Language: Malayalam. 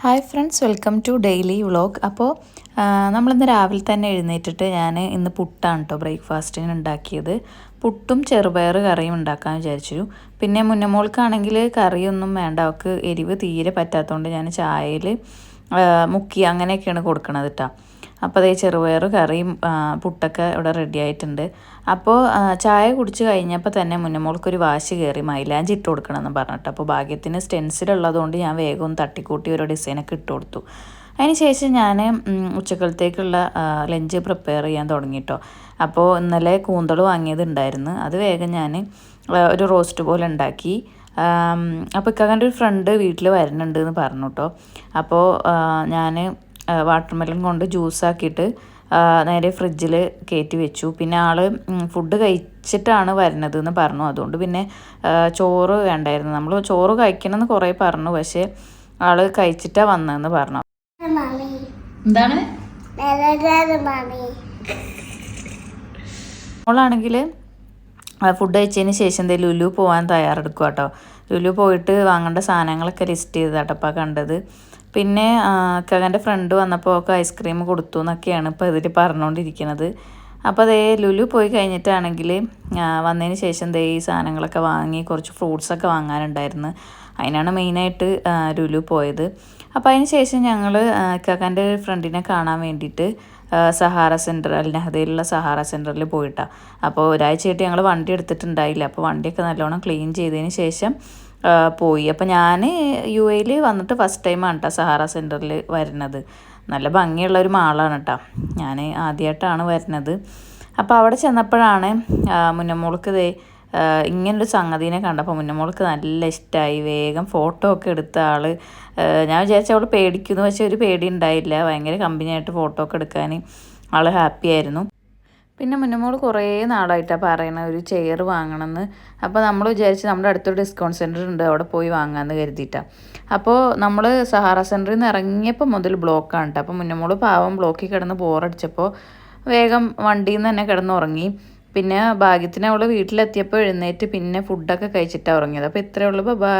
Hi friends, welcome to daily vlog. അപ്പോൾ നമ്മളിന്ന് രാവിലെ തന്നെ എഴുന്നേറ്റിട്ട് ഞാൻ ഇന്ന് പുട്ടാണ് കേട്ടോ ബ്രേക്ക്ഫാസ്റ്റിന് ഉണ്ടാക്കിയത്. പുട്ടും ചെറുപയർ കറിയും ഉണ്ടാക്കാൻ വിചാരിച്ചു. പിന്നെ മുന്നമോൾക്കാണെങ്കിൽ കറിയൊന്നും വേണ്ട, അവൾക്ക് എരിവ് തീരെ പറ്റാത്തതുകൊണ്ട് ഞാൻ ചായയിൽ മുക്കി അങ്ങനെയൊക്കെയാണ് കൊടുക്കണത് കേട്ടോ. അപ്പോൾ അതേ ചെറുപയർ കറിയും പുട്ടൊക്കെ ഇവിടെ റെഡി ആയിട്ടുണ്ട്. അപ്പോൾ ചായ കുടിച്ച് കഴിഞ്ഞപ്പോൾ തന്നെ മുന്നമോൾക്കൊരു വാശി കയറി മൈലാഞ്ചി ഇട്ട് കൊടുക്കണമെന്ന് പറഞ്ഞിട്ട്. അപ്പോൾ ഭാഗ്യത്തിന് സ്റ്റെൻസിലുള്ളതുകൊണ്ട് ഞാൻ വേഗം ഒന്ന് തട്ടിക്കൂട്ടി ഓരോ ഡിസൈനൊക്കെ ഇട്ട് കൊടുത്തു. അതിന് ശേഷം ഞാൻ ഉച്ചക്കലത്തേക്കുള്ള ലഞ്ച് പ്രിപ്പയർ ചെയ്യാൻ തുടങ്ങി കേട്ടോ. അപ്പോൾ ഇന്നലെ കൂന്തൾ വാങ്ങിയതുണ്ടായിരുന്നു, അത് വേഗം ഞാൻ ഒരു റോസ്റ്റ് പോലെ ഉണ്ടാക്കി. അപ്പോൾ ഇക്കാക്കൻ്റെ ഒരു ഫ്രണ്ട് വീട്ടിൽ വരുന്നുണ്ട് എന്ന് പറഞ്ഞു കേട്ടോ. അപ്പോൾ ഞാൻ വാട്ടർമെലൺ കൊണ്ട് ജ്യൂസാക്കിയിട്ട് നേരെ ഫ്രിഡ്ജിൽ കയറ്റി വെച്ചു. പിന്നെ ആൾ ഫുഡ് കഴിച്ചിട്ടാണ് വരുന്നത് എന്ന് പറഞ്ഞു. അതുകൊണ്ട് പിന്നെ ചോറ് വേണ്ടായിരുന്നു. നമ്മൾ ചോറ് കഴിക്കണമെന്ന് കുറേ പറഞ്ഞു, പക്ഷേ ആൾ കഴിച്ചിട്ടാണ് വന്നതെന്ന് പറഞ്ഞു. എന്താണ് മോളാണെങ്കിൽ ഫുഡ് കഴിച്ചതിന് ശേഷം ലുലു പോകാൻ തയ്യാറെടുക്കുക കേട്ടോ. ലുലു പോയിട്ട് വാങ്ങേണ്ട സാധനങ്ങളൊക്കെ ലിസ്റ്റ് ചെയ്തതാട്ടപ്പോൾ കണ്ടത്. പിന്നെ കകൻ്റെ ഫ്രണ്ട് വന്നപ്പോൾ ഒക്കെ ഐസ്ക്രീം കൊടുത്തു എന്നൊക്കെയാണ് ഇപ്പോൾ ഇതിൽ പറഞ്ഞുകൊണ്ടിരിക്കുന്നത്. അപ്പോൾ അതേ ലുലു പോയി കഴിഞ്ഞിട്ടാണെങ്കിൽ വന്നതിന് ശേഷം ദേ ഈ സാധനങ്ങളൊക്കെ വാങ്ങി കുറച്ച് ഫ്രൂട്ട്സൊക്കെ വാങ്ങാനുണ്ടായിരുന്നു. അതിനാണ് മെയിനായിട്ട് ലുലു പോയത്. അപ്പോൾ അതിന് ശേഷം ഞങ്ങൾ കകൻ്റെ ഫ്രണ്ടിനെ കാണാൻ വേണ്ടിയിട്ട് സഹാറ സെൻറ്റർ അൽനഹദയിലുള്ള സഹാറ സെൻറ്ററിൽ പോയിട്ടാണ്. അപ്പോൾ ഒരാഴ്ചയായിട്ട് ഞങ്ങൾ വണ്ടി എടുത്തിട്ടുണ്ടായില്ല. അപ്പോൾ വണ്ടിയൊക്കെ നല്ലോണം ക്ലീൻ ചെയ്തതിന് ശേഷം പോയി. അപ്പോൾ ഞാൻ യു എയിൽ വന്നിട്ട് ഫസ്റ്റ് ടൈമാണ് കേട്ടോ സഹാറ സെൻറ്ററിൽ വരുന്നത്. നല്ല ഭംഗിയുള്ളൊരു മാളാണ് കേട്ടോ, ഞാൻ ആദ്യമായിട്ടാണ് വരുന്നത്. അപ്പോൾ അവിടെ ചെന്നപ്പോഴാണ് മുന്നമോൾക്ക് ഇങ്ങനൊരു സംഗതിനെ കണ്ടപ്പോൾ മുന്നമോൾക്ക് നല്ല ഇഷ്ടമായി. വേഗം ഫോട്ടോ ഒക്കെ എടുത്ത ആൾ. ഞാൻ വിചാരിച്ച അവൾ പേടിക്കുന്നു, പക്ഷേ ഒരു പേടി ഉണ്ടായില്ല. ഭയങ്കര കമ്പനിയായിട്ട് ഫോട്ടോ ഒക്കെ എടുക്കാൻ ആൾ ഹാപ്പി ആയിരുന്നു. പിന്നെ മുന്നമോൾ കുറേ നാളായിട്ടാണ് പറയണത് ഒരു ചെയർ വാങ്ങണമെന്ന്. അപ്പോൾ നമ്മൾ വിചാരിച്ച് നമ്മുടെ അടുത്തൊരു ഡിസ്കൗണ്ട് സെൻറ്റർ ഉണ്ട്, അവിടെ പോയി വാങ്ങാമെന്ന് കരുതിയിട്ടാണ്. അപ്പോൾ നമ്മൾ സഹാറ സെൻറ്ററിൽ നിന്ന് ഇറങ്ങിയപ്പോൾ മുതൽ ബ്ലോക്കാണ് കേട്ടോ. അപ്പോൾ മുന്നമോൾ പാവം ബ്ലോക്കിൽ കിടന്ന് ബോറടിച്ചപ്പോൾ വേഗം വണ്ടിയിൽ നിന്ന് തന്നെ കിടന്നുറങ്ങി. പിന്നെ ഭാഗ്യത്തിന് അവൾ വീട്ടിലെത്തിയപ്പോൾ എഴുന്നേറ്റ് പിന്നെ ഫുഡൊക്കെ കഴിച്ചിട്ടാണ് ഉറങ്ങിയത്. അപ്പോൾ ഇത്രയേ ഉള്ളൂ. ബൈ.